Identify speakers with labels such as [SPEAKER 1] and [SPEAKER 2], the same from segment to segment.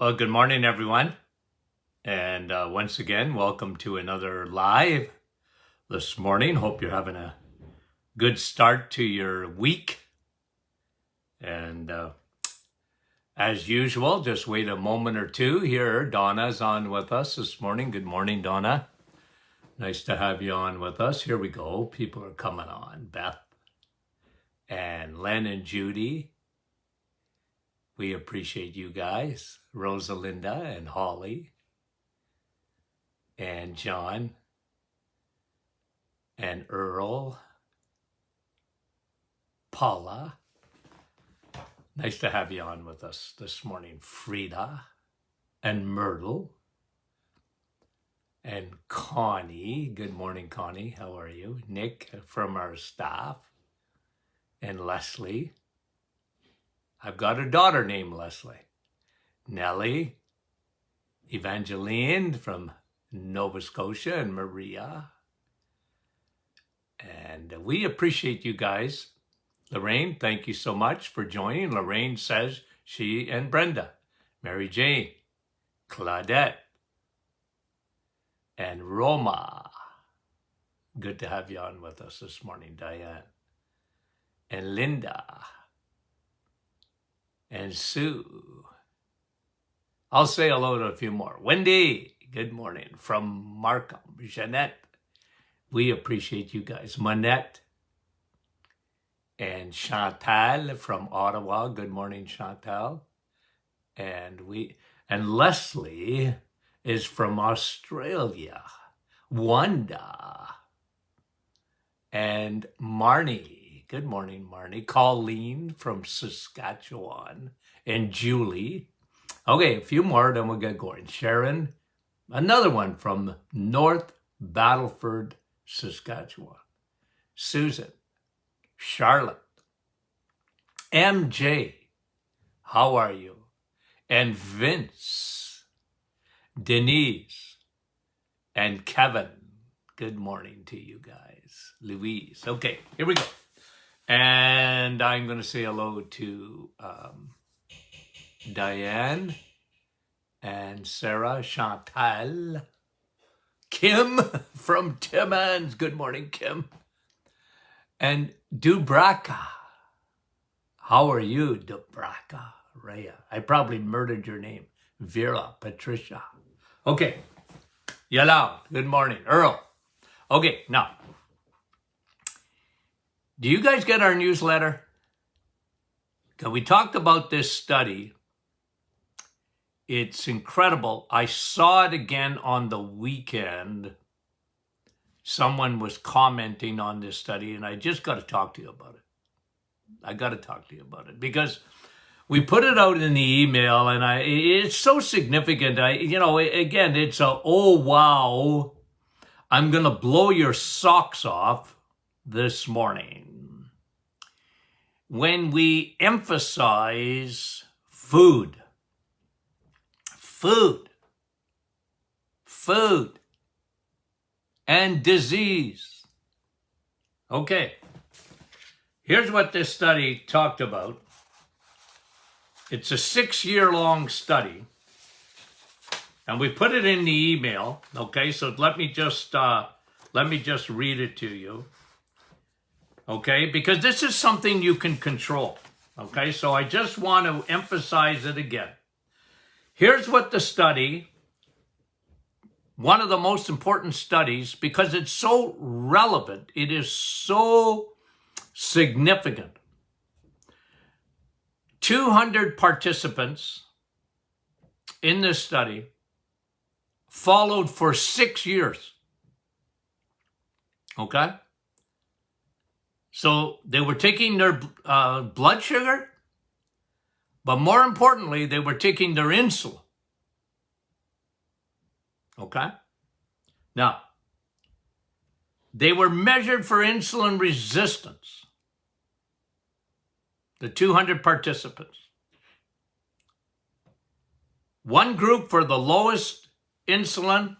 [SPEAKER 1] Well, good morning, everyone. And once again, welcome to another live this morning. Hope you're having a good start to your week. And as usual, just wait a moment or two here. Donna's on with us this morning. Good morning, Donna. Nice to have you on with us. Here we go. People are coming on. Beth and Len and Judy. We appreciate you guys. Rosalinda and Holly and John and Earl, Paula. Nice to have you on with us this morning. Frida and Myrtle and Connie. Good morning, Connie. How are you? Nick from our staff and Leslie. I've got a daughter named Leslie. Nellie, Evangeline from Nova Scotia, and Maria. And we appreciate you guys. Lorraine, thank you so much for joining. Lorraine says she and Brenda, Mary Jane, Claudette, and Roma. Good to have you on with us this morning, Diane. And Linda. And Sue. I'll say hello to a few more. Wendy, good morning. From Markham, Jeanette. We appreciate you guys. Manette and Chantal from Ottawa. Good morning, Chantal. And Leslie is from Australia. Wanda and Marnie. Good morning, Marnie. Colleen from Saskatchewan. And Julie. Okay, a few more, then we'll get going. Sharon, another one from North Battleford, Saskatchewan. Susan, Charlotte, MJ, how are you? And Vince, Denise, and Kevin. Good morning to you guys. Louise. Okay, here we go. And I'm going to say hello to Diane and Sarah, Chantal, Kim from Timmins. Good morning, Kim. And Dubraka. How are you, Dubraka? Rhea. I probably murdered your name. Vera, Patricia. Okay. Yalau. Good morning. Earl. Okay, now. Do you guys get our newsletter? Okay, we talked about this study. It's incredible. I saw it again on the weekend. Someone was commenting on this study, and I just got to talk to you about it. I got to talk to you about it because we put it out in the email, and it's so significant. Again, it's oh, wow, I'm going to blow your socks off this morning. When we emphasize food, and disease. Okay, here's what this study talked about. It's a 6-year-long study, and we put it in the email. Okay, so let me just read it to you. Okay, because this is something you can control. Okay, so I just want to emphasize it again. Here's what the study, one of the most important studies, because it's so relevant, it is so significant. 200 participants in this study followed for 6 years. Okay? So they were taking their blood sugar, but more importantly, they were taking their insulin. Okay? Now, they were measured for insulin resistance, the 200 participants. One group for the lowest insulin,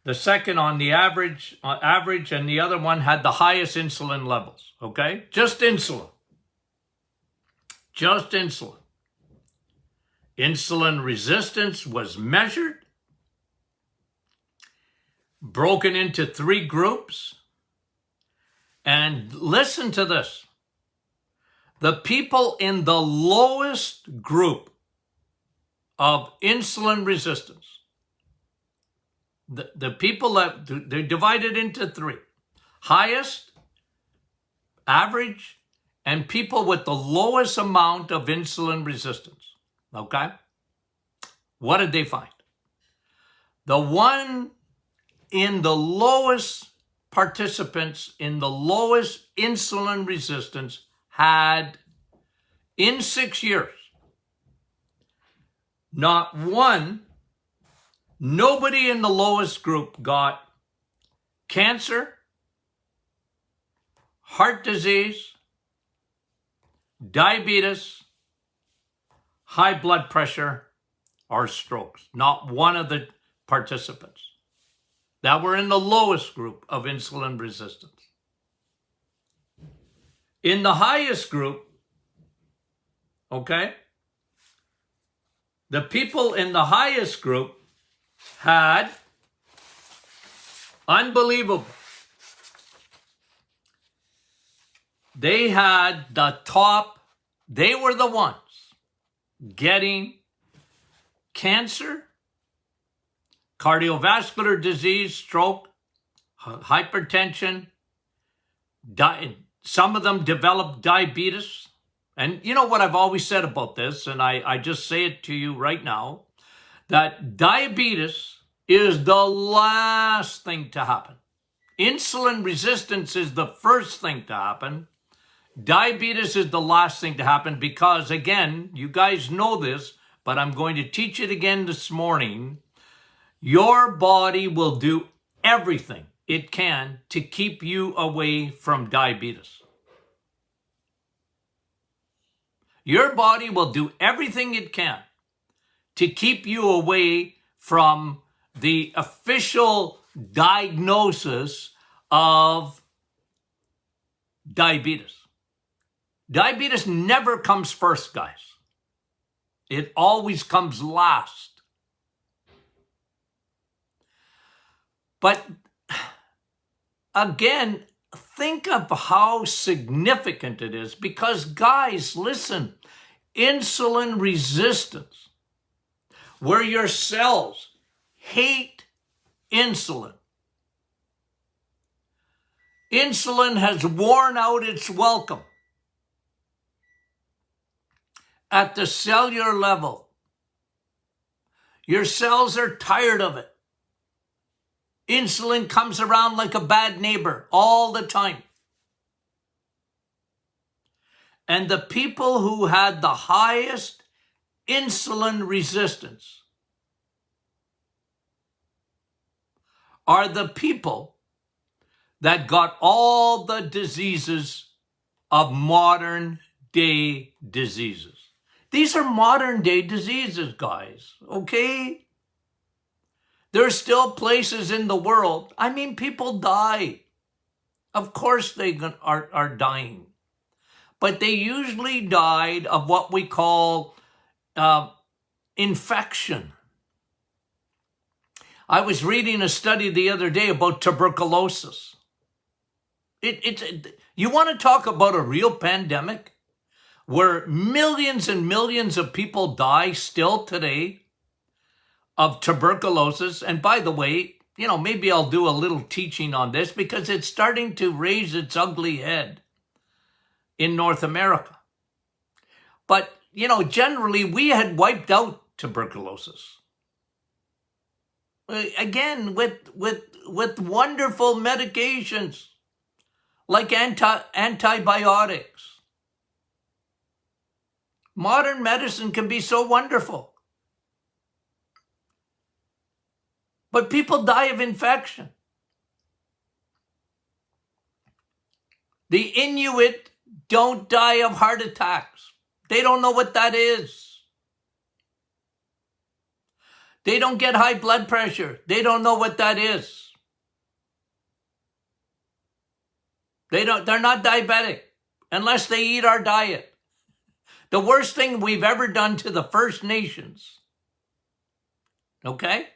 [SPEAKER 1] the second on the average, and the other one had the highest insulin levels, okay? Just insulin. Insulin resistance was measured, broken into 3 groups. And listen to this. The people in the lowest group of insulin resistance, the people that they're divided into 3, highest, average, and people with the lowest amount of insulin resistance. Okay? What did they find? The one in the lowest participants in the lowest insulin resistance had, in 6 years, nobody in the lowest group got cancer, heart disease, diabetes, high blood pressure, or strokes. Not one of the participants that were in the lowest group of insulin resistance. In the highest group, okay, the people in the highest group had, unbelievable, they had the top, they were the ones getting cancer, cardiovascular disease, stroke, hypertension, some of them developed diabetes. And you know what I've always said about this, and I just say it to you right now, that diabetes is the last thing to happen. Insulin resistance is the first thing to happen. Diabetes is the last thing to happen because, again, you guys know this, but I'm going to teach it again this morning. Your body will do everything it can to keep you away from diabetes. Your body will do everything it can to keep you away from the official diagnosis of diabetes. Diabetes never comes first, guys. It always comes last. But again, think of how significant it is because, guys, listen, insulin resistance, where your cells hate insulin. Insulin has worn out its welcome at the cellular level. Your cells are tired of it. Insulin comes around like a bad neighbor all the time. And the people who had the highest insulin resistance are the people that got all the diseases of modern day diseases. These are modern day diseases, guys, okay? There are still places in the world, I mean, people die. Of course they are dying. But they usually died of what we call infection. I was reading a study the other day about tuberculosis. You want to talk about a real pandemic where millions and millions of people die still today of tuberculosis. And by the way, you know, maybe I'll do a little teaching on this because it's starting to raise its ugly head in North America. But, you know, generally we had wiped out tuberculosis. Again, with wonderful medications like antibiotics. Modern medicine can be so wonderful. But people die of infection. The Inuit don't die of heart attacks. They don't know what that is. They don't get high blood pressure. They don't know what that is. They're not diabetic unless they eat our diet. The worst thing we've ever done to the First Nations. Okay?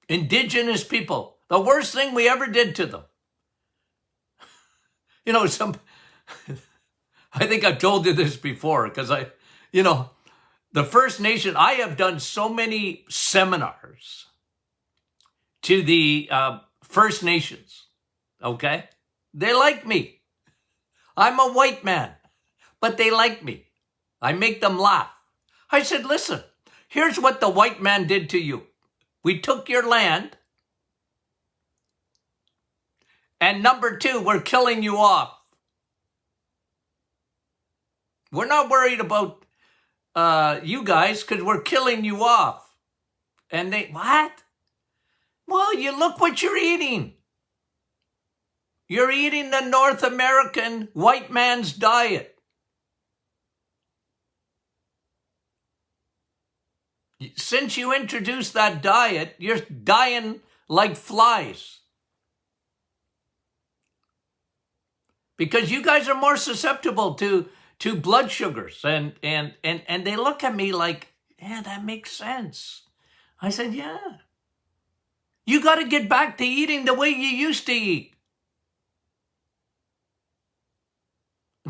[SPEAKER 1] Indigenous people. The worst thing we ever did to them. You know, I think I've told you this before because the First Nation, I have done so many seminars to the First Nations, okay? They like me. I'm a white man, but they like me. I make them laugh. I said, listen, here's what the white man did to you. We took your land, and number two, we're killing you off. We're not worried about you guys because we're killing you off. And they, what? Well, you look what you're eating. You're eating the North American white man's diet. Since you introduced that diet, you're dying like flies. Because you guys are more susceptible to blood sugars. And they look at me like, yeah, that makes sense. I said, yeah. You got to get back to eating the way you used to eat.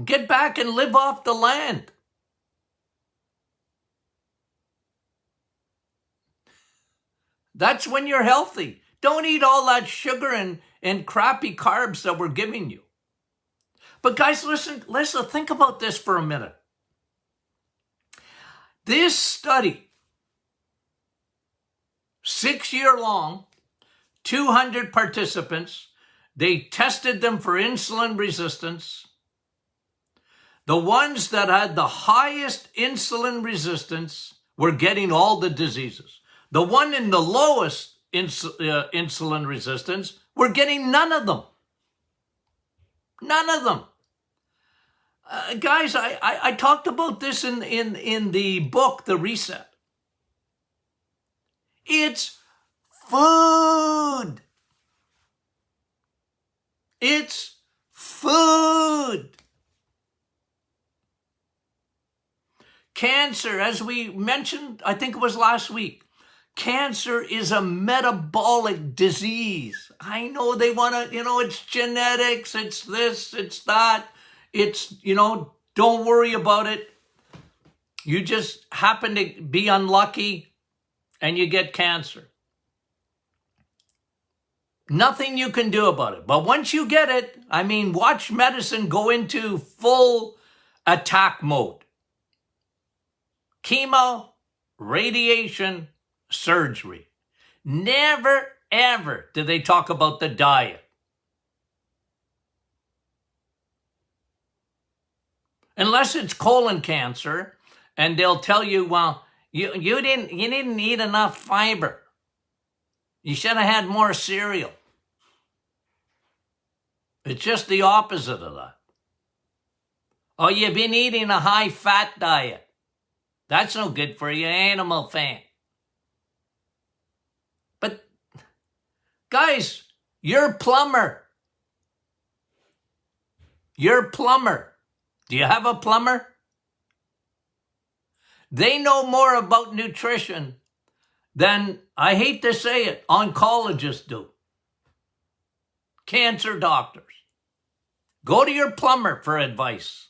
[SPEAKER 1] Get back and live off the land. That's when you're healthy. Don't eat all that sugar and crappy carbs that we're giving you. But guys, listen, think about this for a minute. This study, 6-year long, 200 participants, they tested them for insulin resistance. The ones that had the highest insulin resistance were getting all the diseases. The one in the lowest insulin resistance were getting none of them. None of them. Guys, I talked about this in the book, The Reset. It's food. It's food. Cancer, as we mentioned, I think it was last week, cancer is a metabolic disease. I know they want to, it's genetics, it's this, it's that. It's, don't worry about it. You just happen to be unlucky and you get cancer. Nothing you can do about it. But once you get it, watch medicine go into full attack mode. Chemo, radiation, surgery. Never, ever do they talk about the diet. Unless it's colon cancer, and they'll tell you, well, you didn't eat enough fiber. You should have had more cereal. It's just the opposite of that. Oh, you've been eating a high-fat diet. That's no good for you, animal fan. But, guys, you're a plumber. You're a plumber. Do you have a plumber? They know more about nutrition than, I hate to say it, oncologists do. Cancer doctors. Go to your plumber for advice.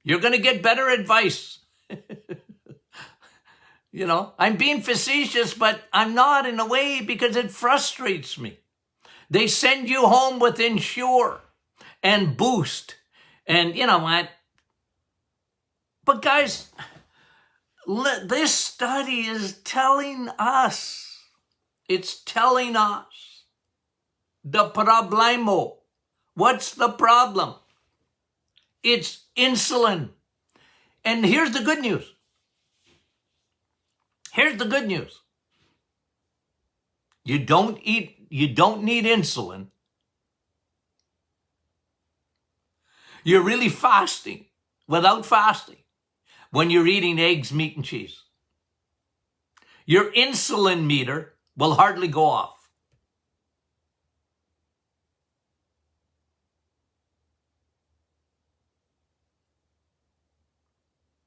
[SPEAKER 1] You're going to get better advice. I'm being facetious, but I'm not in a way because it frustrates me. They send you home with Ensure and Boost. And you know what? But guys, this study is telling us, it's telling us the problemo. What's the problem? It's insulin. And here's the good news. Here's the good news. You don't need insulin. You're really fasting without fasting when you're eating eggs, meat, and cheese. Your insulin meter will hardly go off.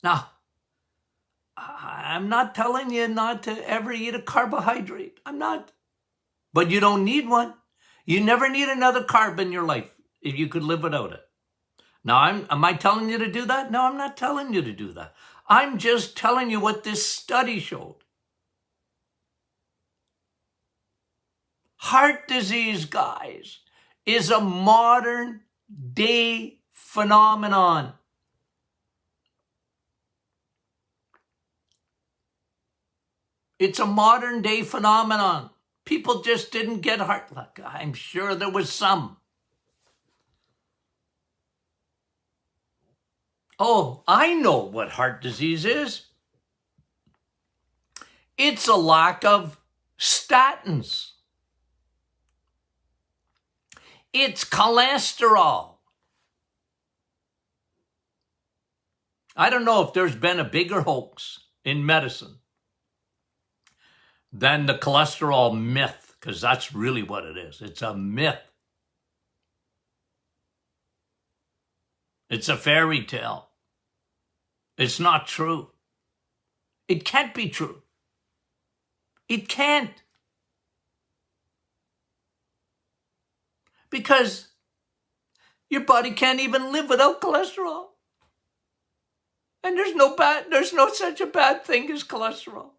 [SPEAKER 1] Now, I'm not telling you not to ever eat a carbohydrate. I'm not. But you don't need one. You never need another carb in your life if you could live without it. Now, am I telling you to do that? No, I'm not telling you to do that. I'm just telling you what this study showed. Heart disease, guys, is a modern day phenomenon. It's a modern day phenomenon. People just didn't get heart luck. I'm sure there was some. Oh, I know what heart disease is. It's a lack of statins. It's cholesterol. I don't know if there's been a bigger hoax in medicine than the cholesterol myth, because that's really what it is. It's a myth. It's a fairy tale. It's not true. It can't be true. It can't. Because your body can't even live without cholesterol. And there's no such a bad thing as cholesterol.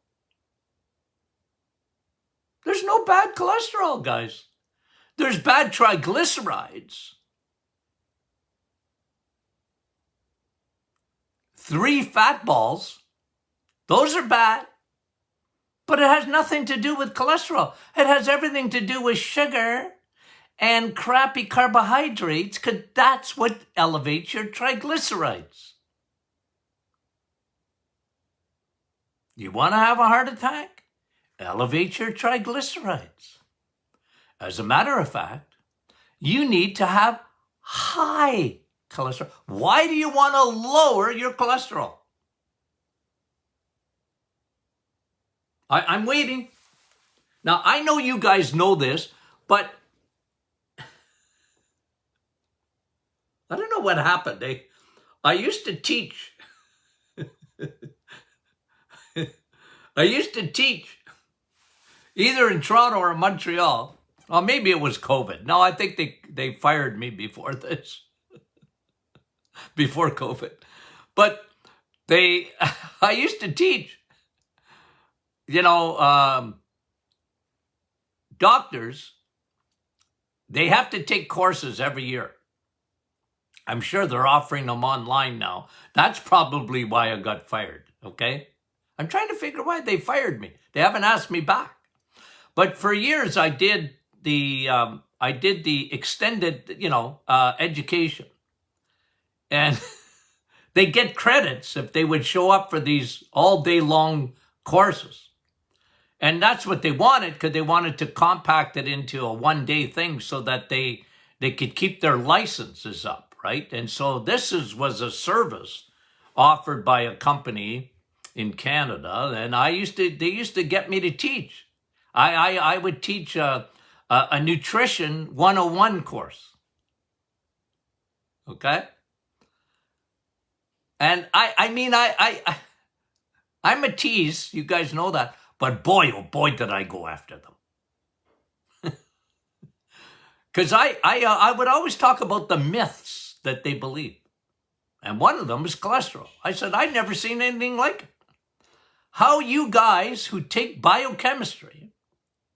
[SPEAKER 1] There's no bad cholesterol, guys. There's bad triglycerides. 3 fat balls, those are bad. But it has nothing to do with cholesterol. It has everything to do with sugar and crappy carbohydrates, because that's what elevates your triglycerides. You want to have a heart attack? Elevate your triglycerides. As a matter of fact, you need to have high cholesterol. Why do you want to lower your cholesterol? I'm waiting. Now, I know you guys know this, but I don't know what happened. I used to teach. Either in Toronto or Montreal. Or maybe it was COVID. No, I think they fired me before this. Before COVID. But I used to teach, doctors, they have to take courses every year. I'm sure they're offering them online now. That's probably why I got fired, okay? I'm trying to figure why they fired me. They haven't asked me back. But for years, I did the extended, education. And they get credits if they would show up for these all day long courses. And that's what they wanted, because they wanted to compact it into a one-day thing so that they could keep their licenses up, right? And so this was a service offered by a company in Canada, and they used to get me to teach. I would teach a nutrition 101 course. Okay? And I'm a tease, you guys know that, but boy, oh boy, did I go after them. Because I would always talk about the myths that they believe. And one of them is cholesterol. I said, I'd never seen anything like it. How you guys who take biochemistry,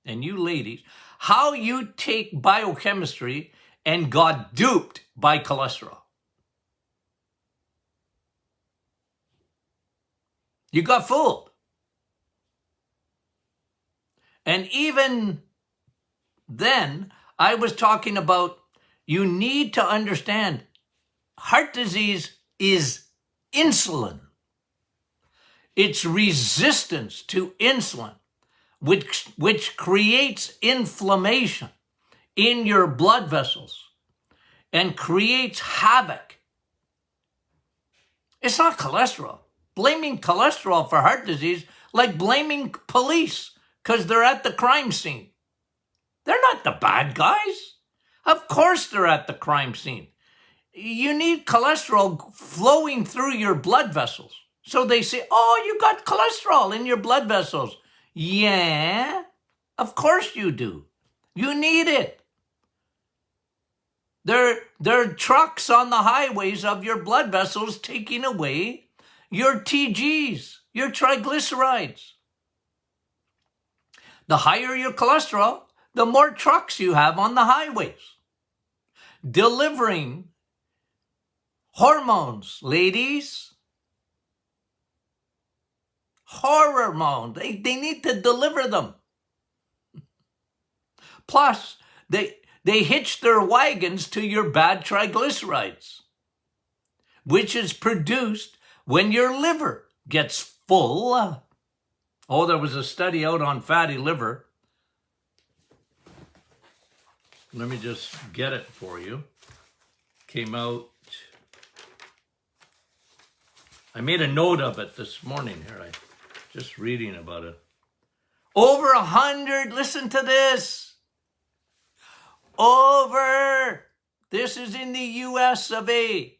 [SPEAKER 1] and you ladies, how you take biochemistry and got duped by cholesterol. You got fooled. And even then, I was talking about, you need to understand, heart disease is insulin. It's resistance to insulin, which creates inflammation in your blood vessels and creates havoc. It's not cholesterol. Blaming cholesterol for heart disease, like blaming police because they're at the crime scene. They're not the bad guys. Of course they're at the crime scene. You need cholesterol flowing through your blood vessels So they say, oh, you got cholesterol in your blood vessels. Yeah, of course you do. You need it. There are trucks on the highways of your blood vessels taking away your TGs, your triglycerides. The higher your cholesterol, the more trucks you have on the highways, delivering hormones, ladies. Hormones. They need to deliver them. Plus, they hitch their wagons to your bad triglycerides, which is produced when your liver gets full. Oh, there was a study out on fatty liver. Let me just get it for you. Came out. I made a note of it this morning here. I just reading about it. Over 100, listen to this. This is in the US of A.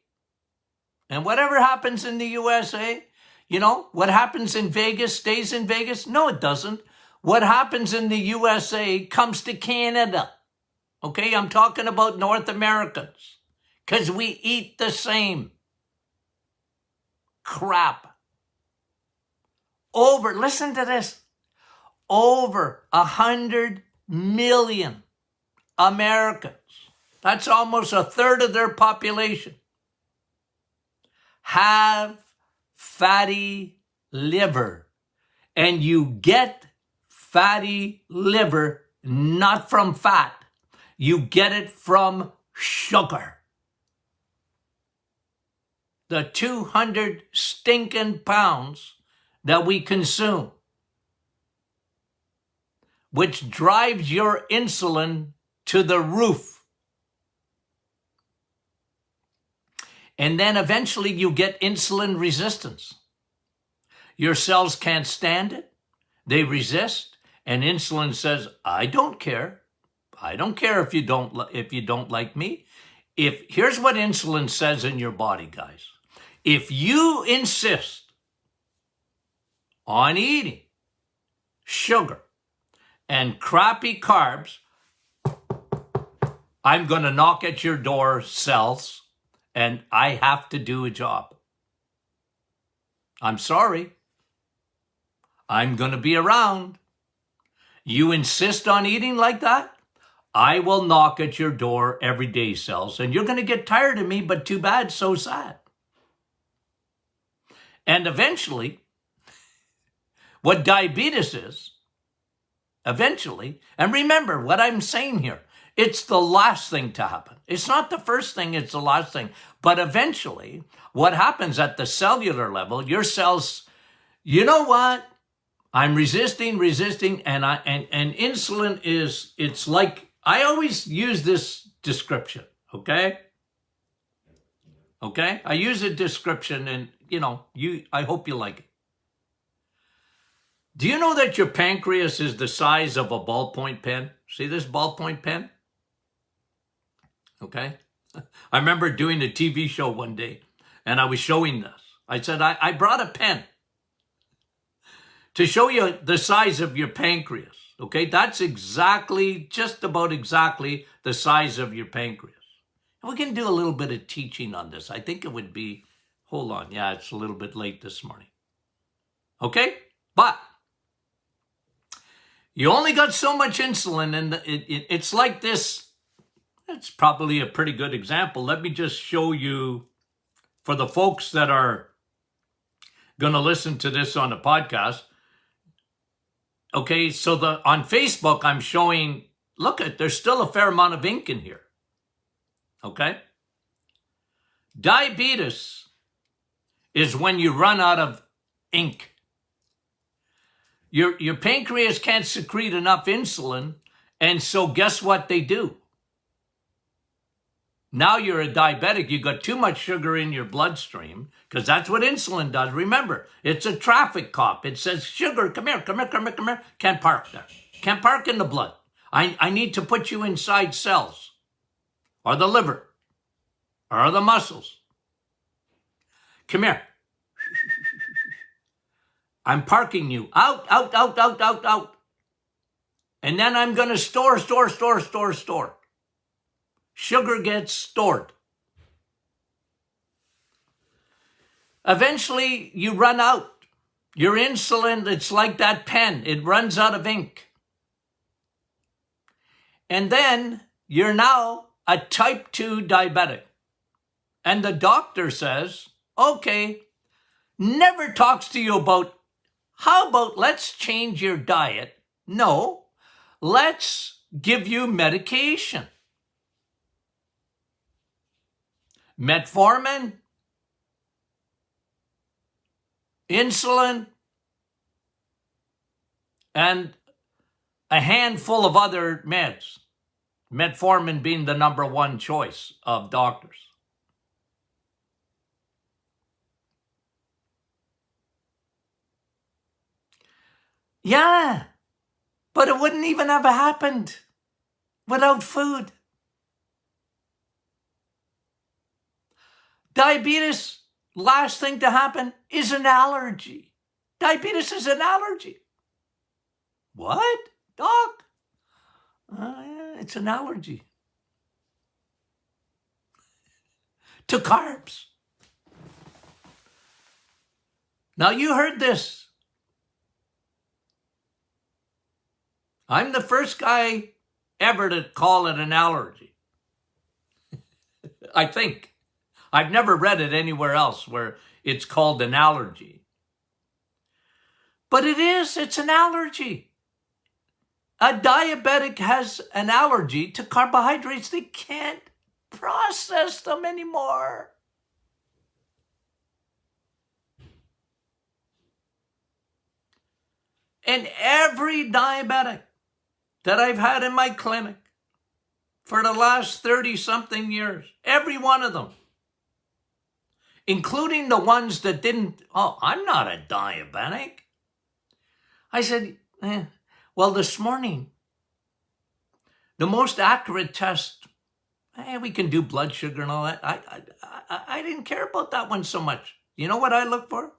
[SPEAKER 1] And whatever happens in the USA, you know, what happens in Vegas stays in Vegas? No, it doesn't. What happens in the USA comes to Canada. Okay, I'm talking about North Americans. Because we eat the same crap. Listen to this, over 100 million Americans, that's almost a third of their population, have fatty liver. And you get fatty liver not from fat. You get it from sugar. The 200 stinking pounds that we consume, which drives your insulin to the roof. And then eventually you get insulin resistance. Your cells can't stand it. They resist. And insulin says, I don't care. I don't care if you don't like me. Here's what insulin says in your body, guys. If you insist on eating sugar and crappy carbs, I'm going to knock at your door, cells, and I have to do a job. I'm sorry. I'm going to be around. You insist on eating like that, I will knock at your door every day, cells, and you're going to get tired of me, but too bad, so sad. And eventually, what diabetes is, eventually, and remember what I'm saying here, it's the last thing to happen. It's not the first thing, it's the last thing. But eventually, what happens at the cellular level, your cells, you know what? I'm resisting, and insulin is, it's like, I always use this description, okay? Okay? I use a description and, I hope you like it. Do you know that your pancreas is the size of a ballpoint pen? See this ballpoint pen? Okay? I remember doing a TV show one day, and I was showing this. I said, I brought a pen to show you the size of your pancreas. Okay? That's just about exactly the size of your pancreas. And we can do a little bit of teaching on this. I think it would be, hold on. Yeah, it's a little bit late this morning. Okay? But you only got so much insulin, and it's like this. It's probably a pretty good example. Let me just show you, for the folks that are going to listen to this on the podcast. Okay, so on Facebook, I'm showing, there's still a fair amount of ink in here. Okay? Diabetes is when you run out of ink. Your pancreas can't secrete enough insulin, and so guess what they do? Now you're a diabetic, you got too much sugar in your bloodstream, because that's what insulin does. Remember, it's a traffic cop. It says, sugar, come here. Can't park there. Can't park in the blood. I need to put you inside cells, or the liver, or the muscles. Come here. I'm parking you out, out, out, out, out, out. And then I'm going to store. Sugar gets stored. Eventually, you run out. Your insulin, it's like that pen. It runs out of ink. And then you're now a type 2 diabetic. And the doctor says, okay, never talks to you about, how about let's change your diet? No, let's give you medication. Metformin, insulin, and a handful of other meds. Metformin being the number one choice of doctors. Yeah, but it wouldn't even have happened without food. Diabetes, last thing to happen is an allergy. Diabetes is an allergy. What, doc? Yeah, it's an allergy to carbs. Now you heard this. I'm the first guy ever to call it an allergy. I think. I've never read it anywhere else where it's called an allergy. But it's an allergy. A diabetic has an allergy to carbohydrates. They can't process them anymore. And every diabetic that I've had in my clinic for the last 30-something years, every one of them, including the ones that didn't, I'm not a diabetic. I said, well, this morning, the most accurate test, we can do blood sugar and all that. I didn't care about that one so much. You know what I look for?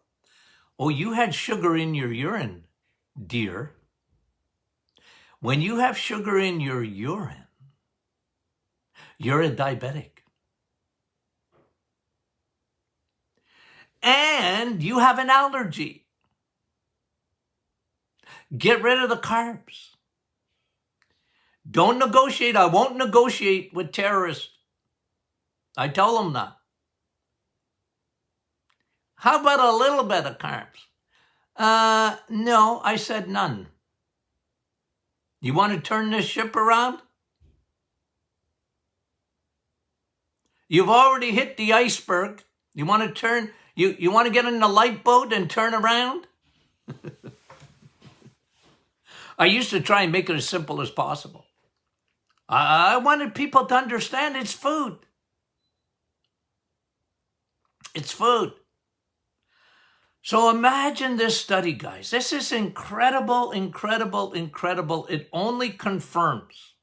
[SPEAKER 1] Oh, you had sugar in your urine, dear. When you have sugar in your urine, you're a diabetic. And you have an allergy. Get rid of the carbs. Don't negotiate. I won't negotiate with terrorists. I tell them that. How about a little bit of carbs? No, I said none. You want to turn this ship around? You've already hit the iceberg. You want to turn, you want to get in the lifeboat and turn around? I used to try and make it as simple as possible. I wanted people to understand it's food. It's food. So imagine this study, guys. This is incredible, incredible, incredible. It only confirms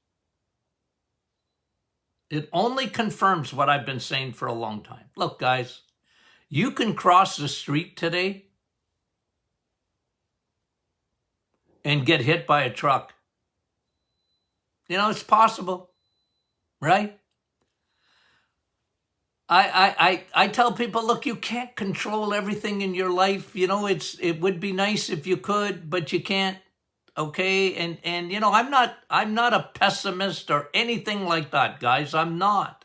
[SPEAKER 1] what I've been saying for a long time. Look, guys, you can cross the street today and get hit by a truck. You know, it's possible, right? I tell people, look, you can't control everything in your life. You know, it would be nice if you could, but you can't. Okay, and you know, I'm not a pessimist or anything like that, guys. I'm not.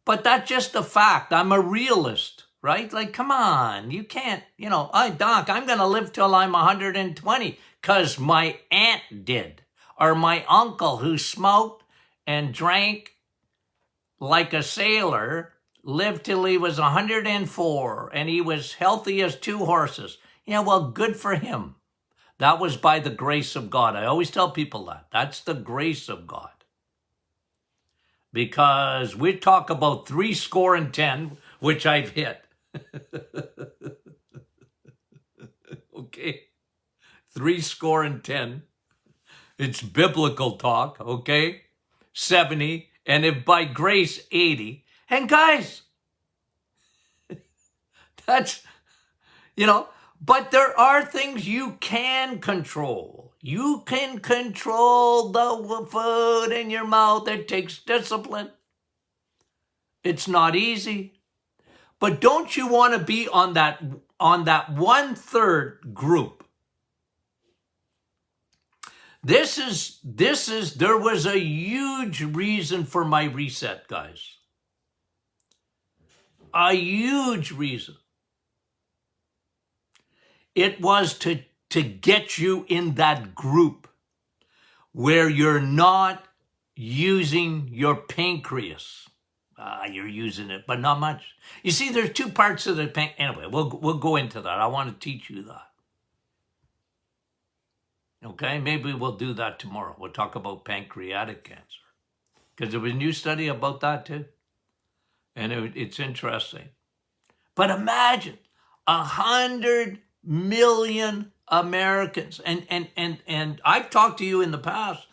[SPEAKER 1] But that's just a fact. I'm a realist, right? Like, come on, you can't, you know, doc, I'm going to live till I'm 120 because my aunt did, or my uncle who smoked and drank like a sailor lived till he was 104 and he was healthy as two horses. Yeah, well, good for him. That was by the grace of God. I always tell people that. That's the grace of God. Because we talk about 70, which I've hit. Okay? 70. It's biblical talk, okay? 70, and if by grace, 80. And guys, that's, you know, But there are things you can control. You can control the food in your mouth. It takes discipline. It's not easy. But don't you want to be on that 1/3 group? There was a huge reason for my reset, guys. A huge reason. It was to get you in that group where you're not using your pancreas. You're using it, but not much. You see, there's two parts of the pancreas. Anyway, we'll go into that. I want to teach you that. Okay, maybe we'll do that tomorrow. We'll talk about pancreatic cancer. Because there was a new study about that too. And it's interesting. But imagine 100 million Americans. And I've talked to you in the past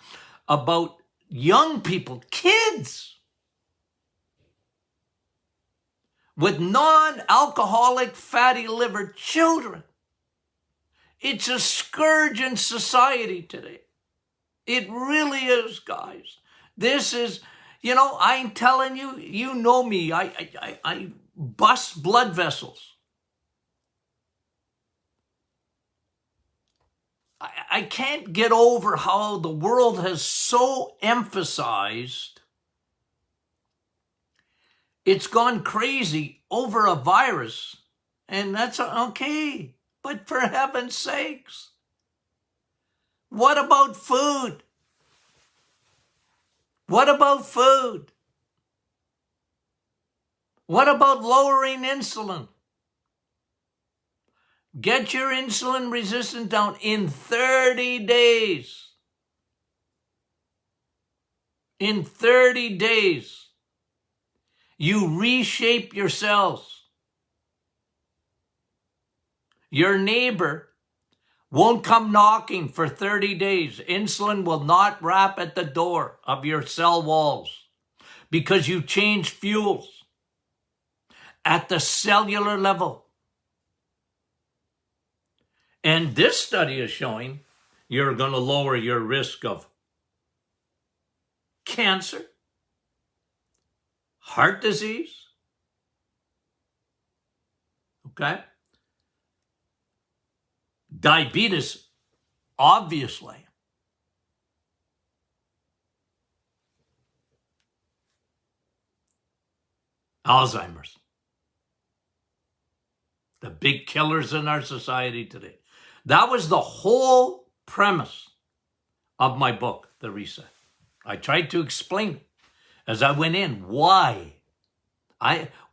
[SPEAKER 1] about young people, kids, with non-alcoholic fatty liver, children. It's a scourge in society today. It really is, guys. This is, I'm telling you, you know me. I bust blood vessels. I can't get over how the world has so emphasized. It's gone crazy over a virus, and that's okay. But for heaven's sakes, what about food? What about food? What about lowering insulin? Get your insulin resistance down in 30 days. In 30 days, you reshape your cells. Your neighbor won't come knocking for 30 days. Insulin will not rap at the door of your cell walls because you change fuels at the cellular level. And this study is showing you're going to lower your risk of cancer, heart disease, okay? Diabetes, obviously. Alzheimer's. The big killers in our society today. That was the whole premise of my book, The Reset. I tried to explain it as I went in. Why?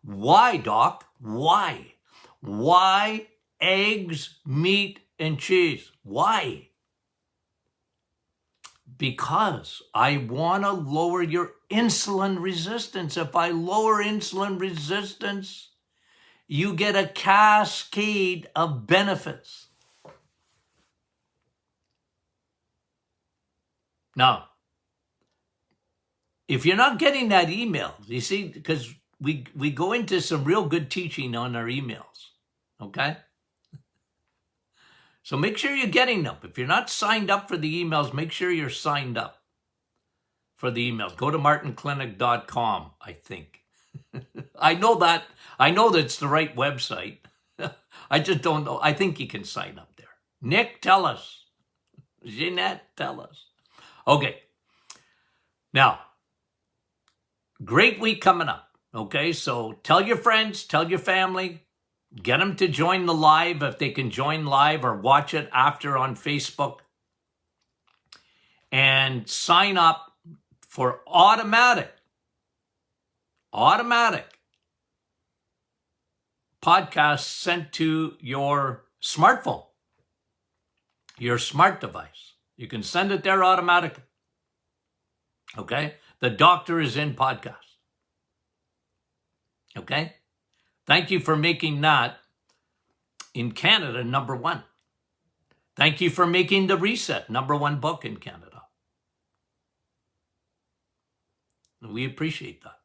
[SPEAKER 1] Why, Doc? Why? Why eggs, meat, and cheese? Why? Because I want to lower your insulin resistance. If I lower insulin resistance, you get a cascade of benefits. Now, if you're not getting that email, you see, because we go into some real good teaching on our emails, okay? So make sure you're getting them. If you're not signed up for the emails, make sure you're signed up for the emails. Go to martinclinic.com, I think. I know that's the right website. I just don't know. I think you can sign up there. Nick, tell us. Jeanette, tell us. Okay. Now, great week coming up. Okay, so tell your friends, tell your family. Get them to join the live if they can join live or watch it after on Facebook. And sign up for automatic podcasts sent to your smartphone, your smart device. You can send it there automatically. Okay? The Doctor is in podcast. Okay? Thank you for making that in Canada #1. Thank you for making The Reset #1 book in Canada. We appreciate that.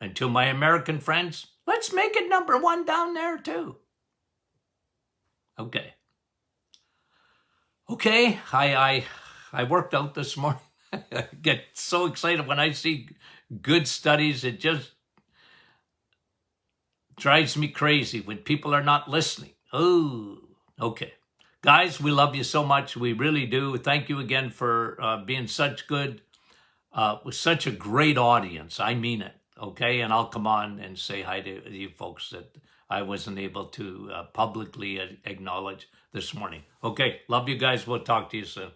[SPEAKER 1] And to my American friends, let's make it #1 down there too. Okay. Okay, I worked out this morning. I get so excited when I see good studies. It just drives me crazy when people are not listening. Oh, okay. Guys, we love you so much. We really do. Thank you again for being such good, with such a great audience. I mean it. Okay. And I'll come on and say hi to you folks that I wasn't able to publicly acknowledge this morning. Okay. Love you guys. We'll talk to you soon.